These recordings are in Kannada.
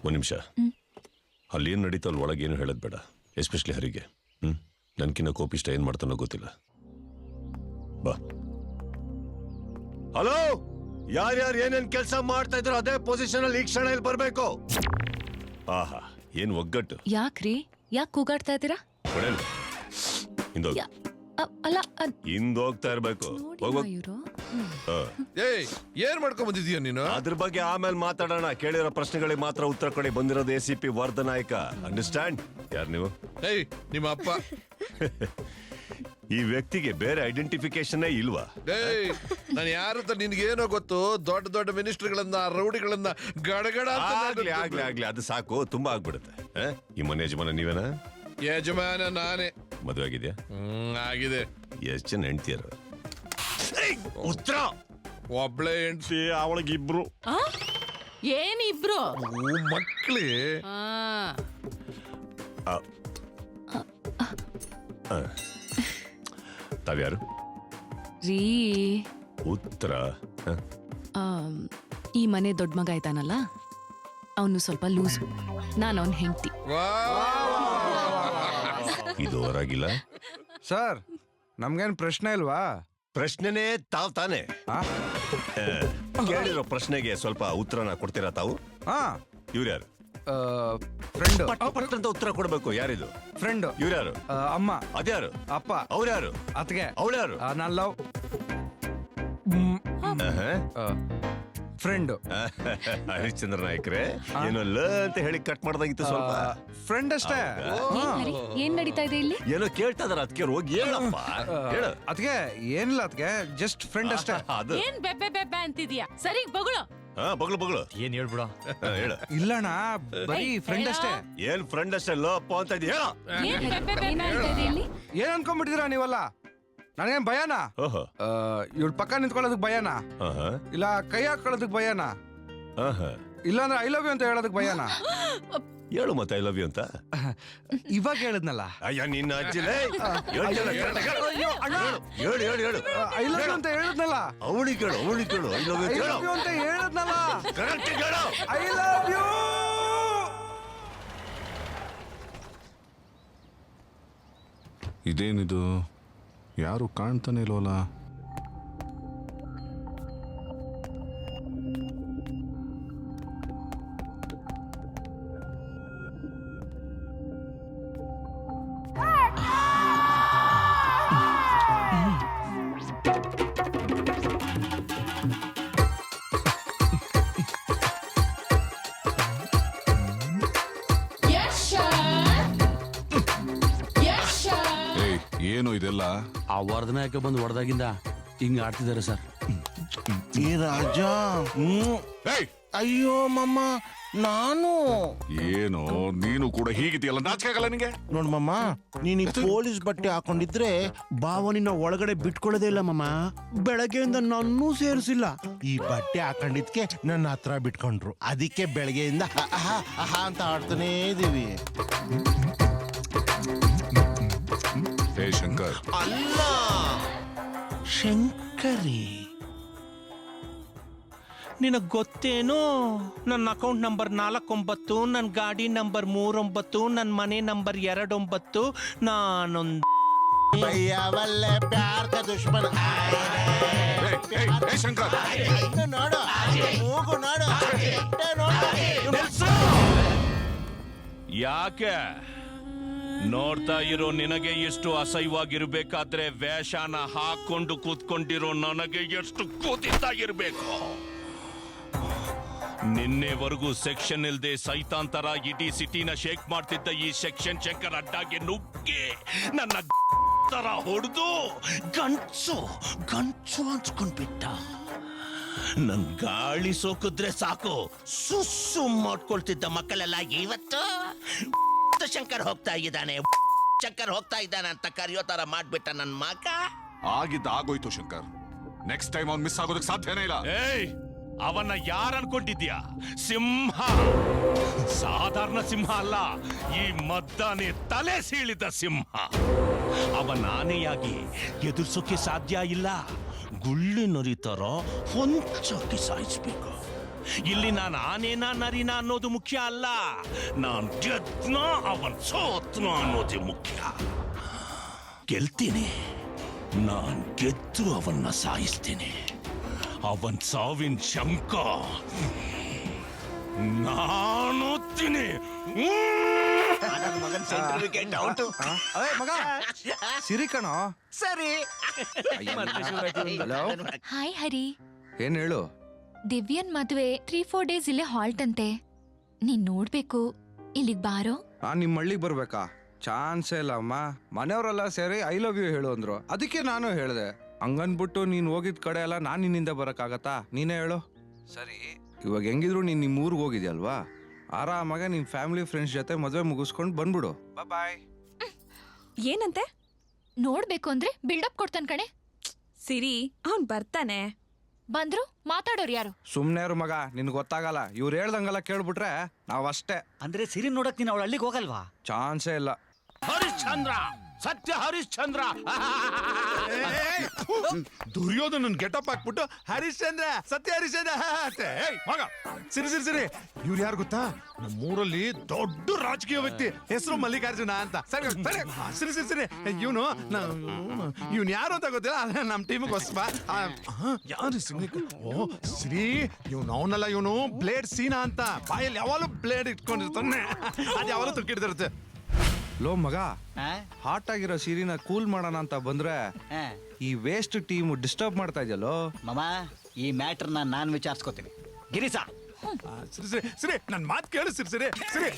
ಒಂದು ನಿಮಿಷ. ಅಲ್ಲಿ ಏನು ನಡೀತಾ ಅಲ್ಲಿ ಒಳಗೆ ಏನು ಹೇಳೋದು ಬೇಡ, ಎಸ್ಪೆಷಲಿ ಹರಿಗೆ. ನನ್ಕಿನ್ನ ಕೋಪಿಷ್ಟ ಏನು ಮಾಡ್ತಾನೋ ಗೊತ್ತಿಲ್ಲ. ಬಾ. ಹಲೋ, ಯಾರ್ಯಾರು ಏನೇನ್ ಕೆಲಸ ಮಾಡ್ತಾ ಇದ್ರು ಅದೇ ಪೊಸಿಷನ್ ಅಲ್ಲಿ ಈ ಕ್ಷಣ ಬರ್ಬೇಕು. ಆಹಾ, ಏನ್ ಒಗ್ಗಟ್ಟು. ಯಾಕ್ರಿ, ಯಾಕೆ ಕೂಗಾಡ್ತಾ ಇದ್ದೀರಾ? ಹಿಂದೋಗ್ತಾ ಇರ್ಬೇಕು. ಏನ್ ಮಾಡ್ಕೊಂಡ್ ಬಂದಿದೀಯ ನೀನು? ಅದ್ರ ಬಗ್ಗೆ ಆಮೇಲೆ ಮಾತಾಡೋಣ. ಕೇಳಿರೋ ಪ್ರಶ್ನೆಗಳಿಗೆ ಮಾತ್ರ ಉತ್ತರ ಕೊಡಿ. ಬಂದಿರೋದು ACP ವರ್ಧನಾಯಕ. ಅಂಡರ್ಸ್ಟ್ಯಾಂಡ್? ಯಾರು ನೀವು? ನಿಮ್ಮ ಅಪ್ಪ. ಈ ವ್ಯಕ್ತಿಗೆ ಬೇರೆ ಐಡೆಂಟಿಫಿಕೇಶನ್ ಇಲ್ವಾ? ನಾನು ಯಾರಂತ ನಿನ್ಗೇನೋ ಗೊತ್ತು. ದೊಡ್ಡ ದೊಡ್ಡ ಮಿನಿಸ್ಟರ್ಗಳನ್ನ, ರೌಡಿಗಳನ್ನ ಗಡಗಡ. ಆಗ್ಲಿ ಅದು ಸಾಕು, ತುಂಬಾ ಆಗ್ಬಿಡುತ್ತೆ. ಈ ಮನೆ ಯಜಮಾನ ನೀವೇನಾ? ಯಜಮಾನ ನಾನೇ. ಮದುವೆ ಆಗಿದ್ಯಾ? ಆಗಿದೆ. ಎಷ್ಟು ಜನ ಹೆಂಡ್ತಿಯರು? ಉತ್ತರ. ಒಬ್ಳೆ ಹೆಂಡ್ತಿ, ಅವಳಿಗಿಬ್ರು. ಏನಿಬ್ರು ಮಕ್ಳೇ? ತಾವ್ಯಾರು? ರೀ, ಉತ್ತರ. ಈ ಮನೆ ದೊಡ್ಡ ಮಗ ಇದ್ದಾನಲ್ಲ, ಅವನು ಸ್ವಲ್ಪ ಲೂಸ್. ನಾನು ಅವನ್ ಹೆಂಡ್ತಿ. ಇದು ಹೊರಾಗಿಲ್ಲ ಸರ್. ನಮ್ಗೇನ್ ಪ್ರಶ್ನೆ ಇಲ್ವಾ? ಪ್ರಶ್ನೆನೇ ತಾವ್ ತಾನೆ. ಕೇಳಿರೋ ಪ್ರಶ್ನೆಗೆ ಸ್ವಲ್ಪ ಉತ್ತರನ ಕೊಡ್ತೀರಾ ತಾವು? ಇವ್ರ್ಯಾರು? ಫ್ರೆಂಡ್. ಪಟ್ಟಂತ ಉತ್ತರ ಕೊಡ್ಬೇಕು. ಯಾರಿದು? ಫ್ರೆಂಡ್. ಇವ್ರ್ಯಾರು? ಅಮ್ಮ. ಅದ್ಯಾರು? ಅಪ್ಪ. ಅವ್ರ್ಯಾರು? ಅತ್ಗೆ. ಅವಳ್ಯಾರು? ನಾನ್ ಲವ್ ಫ್ರೆಂಡ್. ಹರಿಶ್ಚಂದ್ರ ನಾಯಕ್ರೆ, ಏನೋ ಲ ಅಂತ ಹೇಳಿ ಕಟ್ ಮಾಡ್ದಾಗಿತ್ತು ಸ್ವಲ್ಪ. ಫ್ರೆಂಡ್ ಅಷ್ಟೇ. ಏನ್ ನಡೀತಾ ಇದೆ ಇಲ್ಲಿ? ಏನೋ ಕೇಳ್ತಾ ಇದಾರ. ಅದಕ್ಕೆ ಹೋಗಿ ಹೇಳಪ್ಪ. ಹೇಳು. ಅದ್ಗೆ ಏನಿಲ್ಲ, ಅದ್ಗೆ ಜಸ್ಟ್ ಫ್ರೆಂಡ್ ಅಷ್ಟೇ. ಅದು ಏನ್ ಬೆಬ್ಬೆ ಬೆಬ್ಬೆ ಅಂತಿದ್ಯಾ? ಸರಿ ಬಗಳು. ಬಗಳು ಏನ್ ಹೇಳ್ಬಿಡ. ಹೇಳು. ಇಲ್ಲಣ್ಣ, ಬರೀ ಫ್ರೆಂಡ್ ಅಷ್ಟೇ. ಏನ್ ಫ್ರೆಂಡ್ ಅಷ್ಟೇ ಲಪ್ಪ ಅಂತ ಇದೀಯ? ಏನ್ ಅನ್ಕೊಂಡ್ಬಿಟ್ಟಿದೀರಾ ನೀವಲ್ಲ? ನನಗೇನ್ ಭಯನಾ? ಇವ್ಳ ಪಕ್ಕ ನಿಂತ್ಕೊಳ್ಳೋದಕ್ ಭಯನಾ? ಇಲ್ಲ ಕೈ ಹಾಕೊಳ್ಳೋದಕ್ ಭಯನಾ? ಇಲ್ಲ ಅಂದ್ರೆ ಐ ಲವ್ ಯು ಅಂತ ಹೇಳೋದಕ್ ಭಯನಾ? ಹೇಳು ಮತ್ತೆ ಐ ಲವ್ ಯು ಅಂತ. ಇವಾಗ ಹೇಳಿದ್ನಲ್ಲ. ಅಯ್ಯ ನಿನ್ನ ಅಜ್ಜಿಲೇ. ಹೇಳು ಐ ಲವ್ ಯು ಅಂತ ಹೇಳಿದ್ನಲ್ಲ. ಅವಳಿಗೆ ಕೇಳು. ಐ ಲವ್ ಯು ಅಂತ ಹೇಳಿದ್ನಲ್ಲ. I love you. ಇದೇನಿದು? ಯಾರು ಕಾಣ್ತಾನೆ ಇಲ್ವಲ್ಲ? ಏನು ಇದೆಲ್ಲ? ಆ ವರ್ಧನಾಯಕ ಬಂದು ಹೊಡೆದಾಗಿಂದ ಹಿಂಗ ಆಡ್ತಿದ್ದಾರೆ ಸರ್. ಈ ರಾಜ. ಅಯ್ಯೋ ಮಮ್ಮ, ನಾನು. ಏನು ನೀನು ಕೂಡ ಹೀಗಿದೆಯಲ್ಲ, ನಾಚಿಕಾಗಲ್ಲ ನಿಂಗೆ? ನೋಡ್ ಮಮ್ಮ, ನೀನ್ ಈ ಪೊಲೀಸ್ ಬಟ್ಟೆ ಹಾಕೊಂಡಿದ್ರೆ ಭಾವನಿನ ಒಳಗಡೆ ಬಿಟ್ಕೊಳ್ಳೋದೇ ಇಲ್ಲ ಮಮ್ಮ. ಬೆಳಗ್ಗೆಯಿಂದ ನನ್ನೂ ಸೇರಿಸಿಲ್ಲ. ಈ ಬಟ್ಟೆ ಹಾಕೊಂಡಿದ್ಕೆ ನನ್ನ ಹತ್ರ ಬಿಟ್ಕೊಂಡ್ರು. ಅದಕ್ಕೆ ಬೆಳಗ್ಗೆಯಿಂದ ಅಹಾ ಅಂತ ಆಡ್ತಾನೇ ಇದೀವಿ. ಹೇ ಶಂಕರ್. ಅಲ್ಲ, ಶಂಕರಿ. ನಿನಗ್ ಗೊತ್ತೇನೋ, ನನ್ನ ಅಕೌಂಟ್ ನಂಬರ್ 49, ನನ್ನ ಗಾಡಿ ನಂಬರ್ 39, ನನ್ನ ಮನೆ ನಂಬರ್ 29. ನಾನೊಂದು ಭಯ್ಯವಲ್ಲೇ ಪ್ಯಾರ್ ಕ ದುಶ್ಮನ್. ಶಂಕರ್ ನೋಡು, ಮೂಗು ನೋಡು. ಯಾಕೆ ನೋಡ್ತಾ ಇರೋ ನಿನಗೆ ಎಷ್ಟು ಅಸಹ್ಯವಾಗಿರ್ಬೇಕಾದ್ರೆ ವೇಷನ ಹಾಕೊಂಡು ಕೂತ್ಕೊಂಡಿರೋ ನನಗೆ ಎಷ್ಟು ಕೂತಿದ್ದಾಗಿರ್ಬೇಕು. ನಿನ್ನೆವರೆಗೂ ಸೆಕ್ಷನ್ ಇಲ್ದೆ ಸೈತಾಂತರ ಇಡೀ ಸಿಟಿನ ಶೇಕ್ ಮಾಡ್ತಿದ್ದ ಈ ಸೆಕ್ಷನ್ ಶಂಕರ್ ಅಡ್ಡಾಗೆ ನುಗ್ಗಿ ನನ್ನ ತರ ಹೊಡೆದು ಗಂಚು ಹಂಚ್ಕೊಂಡ್ಬಿಟ್ಟ. ನನ್ ಗಾಳಿ ಸೋಕಿದ್ರೆ ಸಾಕು ಸುಸ್ಸು ಮಾಡ್ಕೊಳ್ತಿದ್ದ ಮಕ್ಕಳೆಲ್ಲ ಇವತ್ತು ಶಂಕರ್ ಹೋಗ್ತಾ ಇದ್ದಾನೆ ಅಂತ ಕರೆಯೋ ತರ ಮಾಡ್ಬಿಟ್ಟ ನನ್ ಮಗ. ಆಗೋಯ್ತು ಶಂಕರ್. ನೆಕ್ಸ್ಟ್ ಟೈಮ್ ಅವ್ನು ಮಿಸ್ ಆಗೋದಕ್ಕೆ ಸಾಧ್ಯನೇ ಇಲ್ಲ. ಅವನ್ನ ಯಾರು ಅನ್ಕೊಂಡಿದ್ಯಾ? ಸಿಂಹ, ಸಾಧಾರಣ ಸಿಂಹ ಅಲ್ಲ, ಈ ಮದ್ದಾನೆ ತಲೆ ಸೀಳಿದ ಸಿಂಹ. ಅವನ ಆನೆಯಾಗಿ ಎದುರಿಸೋಕೆ ಸಾಧ್ಯ ಇಲ್ಲ. ಗುಳ್ಳಿ ನರಿತರ ಹೊಂಚೋಕೆ ಸಾಯಿಸ್ಬೇಕು. ಇಲ್ಲಿ ನಾನು ಆನೇನಾ ನರಿನಾ ಅನ್ನೋದು ಮುಖ್ಯ ಅಲ್ಲ, ನಾನ್ ಗೆದ್ನ ಅವನ್ ಸೋತ್ನ ಅನ್ನೋದೇ ಮುಖ್ಯ. ಗೆಲ್ತೀನಿ, ನಾನ್ ಗೆದ್ದು ಅವನ್ನ ಸಾಯಿಸ್ತೀನಿ. ಅವನ್ ಸಾವಿನ ಶಂಕ ನಾನು ಹೊತ್ತೀನಿ. ಮಗ ಸಿರಿ ಕಣೋ. ಸರಿ. ಹಲೋ, ಹಾಯ್ ಹರಿ. ಏನ್ ಹೇಳು. ದಿವ್ಯನ್ ಮದ್ವೆ 3-4 ಡೇಸ್ ಇಲ್ಲೇ ಹಾಲ್ಟ್ ಅಂತೆ. ನೀನ್ ನೋಡ್ಬೇಕು, ಇಲ್ಲಿಗ್ ಬಾರೋ. ನಾನ್ ನಿಮ್ ಹಳ್ಳಿಗ್ ಬರ್ಬೇಕಾ? ಚಾನ್ಸೇ ಇಲ್ಲ ಅಮ್ಮ. ಮನೆಯವರೆಲ್ಲ ಸೇರಿ ಐ ಲವ್ ಯು ಹೇಳು ಅಂದ್ರು, ಅದಕ್ಕೆ ನಾನು ಹೇಳ್ದೆ. ಹಂಗನ್ಬಿಟ್ಟು ನೀನ್ ಹೋಗಿದ್ ಕಡೆ ಎಲ್ಲ ನಾನ್ ನಿನ್ನಿಂದ ಬರಕ್ಕಾಗತ್ತಾ? ನೀನೇ ಹೇಳು. ಸರಿ, ಇವಾಗ ಹೆಂಗಿದ್ರು ನೀನ್ ನಿಮ್ ಊರ್ಗ್ ಹೋಗಿದ್ಯಲ್ವಾ, ಆರಾಮಾಗ ನಿಮ್ ಫ್ಯಾಮಿಲಿ ಫ್ರೆಂಡ್ಸ್ ಜೊತೆ ಮದ್ವೆ ಮುಗಿಸ್ಕೊಂಡ್ ಬಂದ್ಬಿಡು. ಬಾಯ್. ಏನಂತೆ? ನೋಡ್ಬೇಕು ಅಂದ್ರೆ ಬಿಲ್ಡಪ್ ಕೊಡ್ತಾನ್ ಕಣೆ. ಸಿರಿ, ಅವ್ನ್ ಬರ್ತಾನೆ. ಬಂದ್ರು ಮಾತಾಡೋರು ಯಾರು? ಸುಮ್ನೆ ಇರು ಮಗ, ನಿನ್ ಗೊತ್ತಾಗಲ್ಲ. ಇವ್ರು ಹೇಳ್ದಂಗೆಲ್ಲ ಕೇಳ್ಬಿಟ್ರೆ ನಾವ್ ಅಷ್ಟೇ. ಅಂದ್ರೆ ಸಿರಿ ನೋಡಕ್ ನೀನ್ ಅವಳ ಹಳ್ಳಿಗೆ ಹೋಗಲ್ವಾ? ಚಾನ್ಸೇ ಇಲ್ಲ. ಹರಿಶ್ಚಂದ್ರ, ಸತ್ಯ ಹರಿಶ್ಚಂದ್ರ. ದುರ್ಯೋಧನನ್ ಗೆಟಪ್ ಹಾಕ್ಬಿಟ್ಟು ಹರಿಶ್ಚಂದ್ರ, ಸತ್ಯ ಹರಿಶ್ಚಂದ್ರ ಅಷ್ಟೇ. ಮಗ ಸಿರಿ ಸಿರಿ ಸಿರಿ, ಇವ್ರು ಯಾರು ಗೊತ್ತಾ? ನಮ್ಮೂರಲ್ಲಿ ದೊಡ್ಡ ರಾಜಕೀಯ ವ್ಯಕ್ತಿ, ಹೆಸರು ಮಲ್ಲಿಕಾರ್ಜುನ ಅಂತ. ಸರಿ ಸರಿ ಸಿರಿ ಸಿರಿ ಸಿರಿ, ಇವನು ಯಾರು ಅಂತ ಗೊತ್ತಿಲ್ಲ, ನಮ್ ಟೀಮಿಗೆ ಹೊಸಬ. ಯಾರು ಓ ಶ್ರೀ, ಇವ್ನು ಅವನಲ್ಲ, ಇವನು ಬ್ಲೇಡ್ ಸೀನಾ ಅಂತ. ಬಾಯಲ್ಲಿ ಯಾವಾಗಲೂ ಬ್ಲೇಡ್ ಇಟ್ಕೊಂಡಿರ್ತಾನೆ, ಅದು ಯಾವಾಗಲೂ ತುಕ್ಕಿಡ್ತಿರುತ್ತೆ. ಲೋ ಮಗ, ಹಾಟ್ ಆಗಿರೋ ಸೀರಿನ ಕೂಲ್ ಮಾಡೋಣ ಅಂತ ಬಂದ್ರೆ ಈ ವೇಸ್ಟ್ ಟೀಮ್ ಡಿಸ್ಟರ್ಬ್ ಮಾಡ್ತಾ ಇದೆಯಲ್ಲೋ. ಮಾಮ, ಈ ಮ್ಯಾಟರ್ನ ನಾನ್ ವಿಚಾರಿಸ್ಕೋತೀನಿ. ಗಿರೀಶ, ಸರಿ ಸರಿ ಸರಿ, ನನ್ ಮಾತು ಕೇಳು. ಸರಿ ಸರಿ ಸರಿ,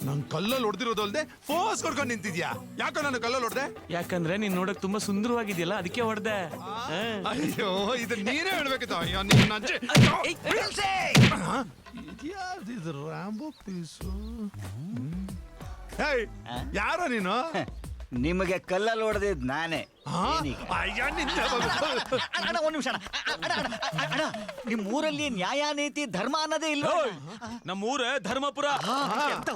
ನನ್ ಕಲ್ಲಲ್ಲಿ ಹೊಡೆದಿರೋದು ಅಲ್ದೆ ಫೋರ್ಸ್ ಕೊಡ್ಕೊಂಡು ನಿಂತಿದ್ಯಾ. ಯಾಕೋ ನಾನು ಕಲ್ಲಲ್ಲಿ ಹೊಡೆದೆ? ಯಾಕಂದ್ರೆ ನೀನ್ ನೋಡಕ್ ತುಂಬಾ ಸುಂದರವಾಗಿದೆಯಲ್ಲ, ಅದಕ್ಕೆ ಹೊಡೆದೆ. ಅಯ್ಯೋ, ಇದು ನೀನೇ ಹೇಳ್ಬೇಕಿತ್ತು. ಅಯ್ಯೋ ನಿನ್ನ ಅಜ್ಜಿ. ಇದ್ಯಾವ್ದಿದು ರಾಂಬೋ ಪೀಸು? ಹೇಯ್, ಯಾರೋ ನೀನು? ನಿಮಗೆ ಕಲ್ಲಲ್ಲಿ ಹೊಡೆದಿದ್ ನಾನೇ. ಅಯ್ಯ ನಿನ್ನ. ಅಣ್ಣ, ಒಂದ್ ನಿಮಿಷ ಅಣ್ಣ. ನಿಮ್ ಊರಲ್ಲಿ ನ್ಯಾಯ ನೀತಿ ಧರ್ಮ ಅನ್ನೋದೇ ಇಲ್ಲ. ನಮ್ಮೂರ ಧರ್ಮಪುರ. ಎಂತ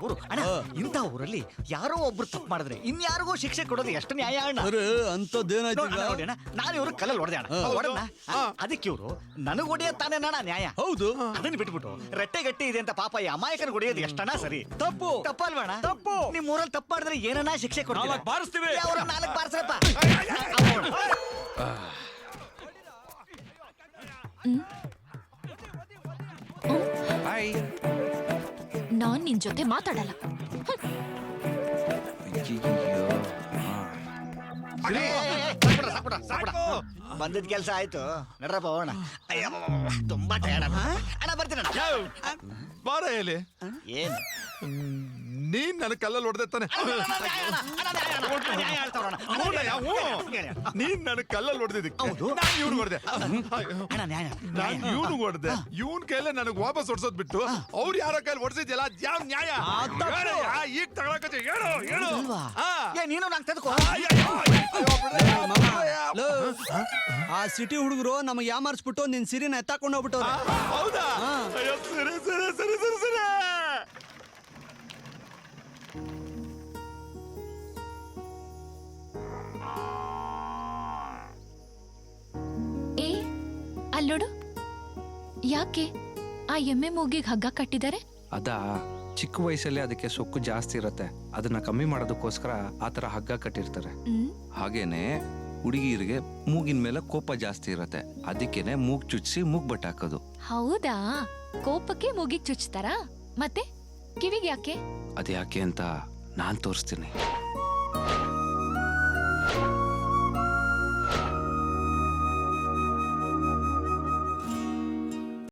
ಊರು ಅಣ್ಣ. ಇಂಥ ಊರಲ್ಲಿ ಯಾರೋ ಒಬ್ರು ತಪ್ಪು ಮಾಡಿದ್ರೆ ಇನ್ಯಾರಿಗೂ ಶಿಕ್ಷೆ ಕೊಡೋದು ಎಷ್ಟು ನ್ಯಾಯ ಅಣ್ಣ? ನೋಡಿ ಅಣ್ಣ, ನಾನು ಇವ್ರು ಕಲ್ಲಲ್ಲಿ ಹೊಡೆದೆ ಅಣ್ಣ. ಹೊಡೆದ್ನ? ಅದಕ್ಕೆ ಇವ್ರು ನನಗ್ ಹೊಡೆಯೋದ್ ತಾನೇ ಅಣ್ಣ ನ್ಯಾಯ. ಹೌದು. ಅದನ್ನ ಬಿಟ್ಬಿಟ್ಟು ರೆಟ್ಟೆ ಗಟ್ಟಿ ಇದೆ ಅಂತ ಪಾಪ ಈ ಅಮಾಯಕನ ಹೊಡೆಯೋದು ಎಷ್ಟಣ್ಣ ಸರಿ? ತಪ್ಪಲ್ವಣ? ತಪ್ಪು. ನಿಮ್ ಊರಲ್ಲಿ ತಪ್ಪು ಮಾಡಿದ್ರೆ ಏನನ್ನ ಶಿಕ್ಷೆ ಕೊಡ್ತೀವಿ? ಬಾರಿಸ್ತೀವಿ. 4 ಬಾರಿಸ್ರಪ್ಪ. ಹಾಯ್. ನಾನ್ ನಿನ್ ಜೊತೆ ಮಾತಾಡಲ್ಲ. ಬಂದಿದ್ ಕೆಲ್ಸ ಆಯ್ತು, ನಡ್ರಪ್ಪ ಹೋಗೋಣ. ತುಂಬಾ ಟಯರ್ಡ್ ಅಣ್ಣ. ಬರ್ತೀನಿ ಬಾರ ಹೇಳಿ. ಏನ್ ನೀನ್ ನನ್ ಕಲ್ಲಲ್ಲಿ ಹೊಡೆದೆ ತಾನೆ? ನೀನ್ ನನ್ ಕಲ್ಲಲ್ಲಿ ಹೊಡೆದಿದ್ದಕ್ಕೆ ನಾನ್ ಇವ್ನಿಗೆ ಹೊಡೆದೆ. ನಾನ್ ಇವ್ನಿಗೆ ಹೊಡೆದೆ. ಇವನ್ ಕೈಲೇ ನನಗ್ ವಾಪಸ್ ಹೊಡ್ಸೋದ್ ಬಿಟ್ಟು ಅವ್ರು ಯಾರ ಕೈಲಿ ಹೊಡ್ಸಿದ್ಯಲ್ಲ, ಯಾವ ನ್ಯಾಯ? ಈಗ ತಗೊಳಕ ಹೇಳು ಹೇಳು. ನೀನು ನಂಗೆ ತೆಗೆದುಕೋ. ಆ ಸಿಟಿ ಹುಡುಗರು ನಮಗೆ ಯಾಮಾರಿಸ್ಬಿಟ್ಟು ನಿನ್ ಸಿರಿನ ಎತ್ತಾಕೊಂಡು ಹೋಗ್ಬಿಟ್ಟವ್ರೆ. ಹೌದಾ? ಅಯ್ಯೋ, ಸರಿ ಸರಿ ಸರಿ ಸರಿ ಸರಿ. ಏ, ಅಲ್ಲೋಡು. ಯಾಕೆ ಆ ಎಮ್ಮೆ ಮೂಗಿಗೆ ಹಗ್ಗ ಕಟ್ಟಿದ್ದಾರೆ? ಅದಾ, ಚಿಕ್ಕ ವಯಸ್ಸಲ್ಲಿ ಅದಕ್ಕೆ ಸೊಕ್ಕು ಜಾಸ್ತಿ ಇರತ್ತೆ, ಅದನ್ನ ಕಮ್ಮಿ ಮಾಡೋದಕ್ಕೋಸ್ಕರ ಆತರ ಹಗ್ಗ ಕಟ್ಟಿರ್ತಾರೆ. ಹಾಗೇನೆ ಹುಡುಗಿಯರಿಗೆ ಮೂಗಿನ ಮೇಲೆ ಕೋಪ ಜಾಸ್ತಿ ಇರತ್ತೆ, ಅದಕ್ಕೇನೆ ಮೂಗ್ ಚುಚ್ಚಿಸಿ ಮೂಗ್ ಬಟ್ಟೆ ಹಾಕೋದು. ಹೌದಾ? ಕೋಪಕ್ಕೆ ಮೂಗಿಗೆ ಚುಚ್ತಾರಾ? ಮತ್ತೆ ಕಿವಿಗೆ ಯಾಕೆ? ಅದ್ಯಾಕೆ ಅಂತ ನಾನ್ ತೋರಿಸ್ತೀನಿ.